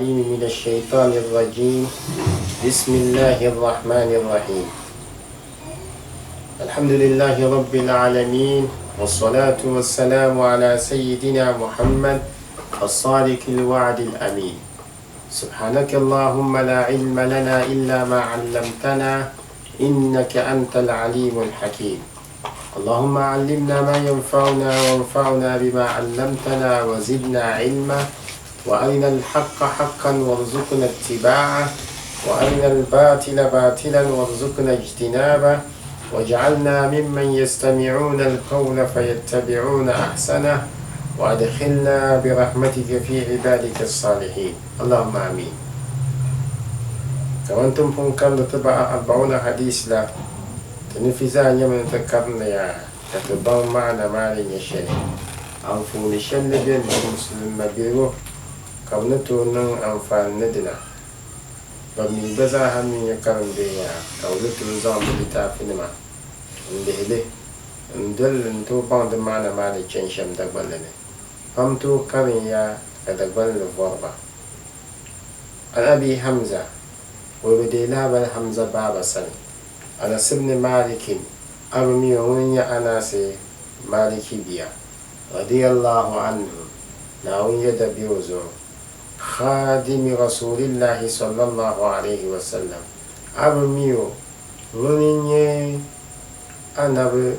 من الشيطان الرجيم. بسم الله الرحمن الرحيم. الحمد لله رب العالمين، والصلاة والسلام على سيدنا محمد الصادق الوعد الأمين. سبحانك اللهم لا علم لنا إلا ما علمتنا، إنك أنت العليم الحكيم. اللهم علمنا ما ينفعنا وانفعنا بما علمتنا وزدنا علما، وأرنا الحق حقا وارزقنا اتباعه، وأرنا الباطل باطلا وارزقنا اجتنابه، واجعلنا ممن يستمعون القول فيتبعون أحسنه، وأدخلنا برحمتك في عبادك الصالحين. اللهم آمين. كمانتم فنكم تبع 40 حديث لا تنفذان يمن تكرنا يا تتبعون معنا مالي يشري أنفون الشن بين المسلم مبيرو كونتو نن أنفان ندنا بمن بزا همين يكرم بيا كونتو نظام بلتافنما ndehele ndel nto band mana mali chensham dagbalene famto karin ya kadagbal vorba an abi hamza وبدي لابا hamza baba sani ana ibn malik armi wunya anase maliki biya radiyallahu anhu na wunya da biyozo khadim rasulillahi sallallahu alaihi wasallam armi wunya anabe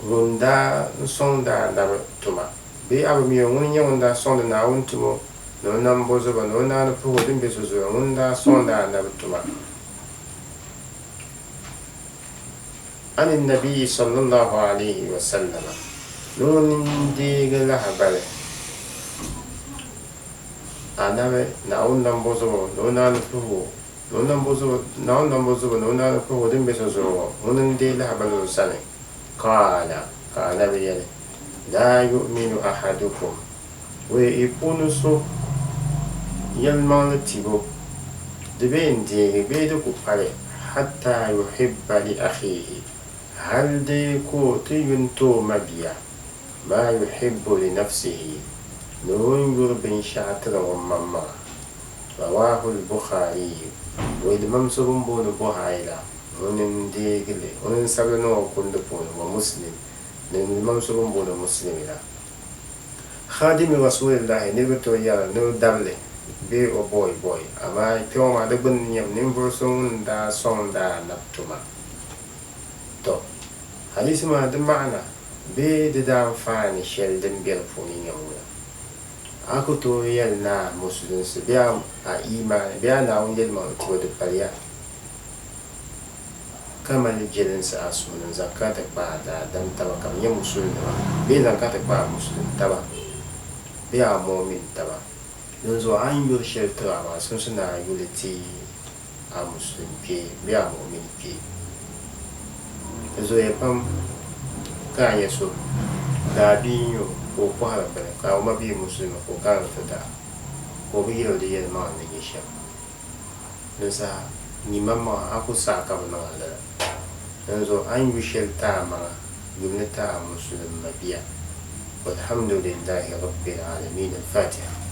runda sonda anabe tuma be armi wunya wunda sonda na wuntumo no nan bozo ba no nan fu din be so wunda sonda anabe tuma عن النبي صلى الله عليه وسلم نون ديغ لهبل أنا ناون نمبوزو نونان فهو نونان بوزو ناون نمبوزو نونان فهو دم بسوزو نون دي لهبل سنة قال بيالي لا يؤمن أحدكم ويقونسو يلمان تيبو دبين ديغ بيدو كفالي حتى يحب لأخيه هل ديكو تينتو مبيا ما يحب لنفسه نون بن شاطر ومما رواه البخاري والممسر بون بوهايلا ونن ديغلي ونن سبنو كند بون ومسلم نن الممسر بون مسلم لا خادم رسول الله نبتو يا نو دبلي بي او بوي اما تيوما دبن يم نمبرسون دا سون دا نبتما تو حديث ما دم معنا بي دام فاني شل دم بيرفوني يوم aku to yalna muslim su biya a imani biya na wani yalma to da fariya kamar jilin sa asunan zakata ba da dan taba kam ya musulmi ba bi zakata ba musulmi taba biya mu'min taba don zo an yi shelter ba sun suna yuliti a musulmi ke biya mu'min ke zo ya fam kan ya so da biyo ko ko harba ka ma bi musulmi ko kan fita ko bi yau da yin ma ne gisha don sa ni mamma aku sa ka ba na da don zo an yi shelter ma yumnata musulmi mabiya والحمد لله رب العالمين. الفاتحة.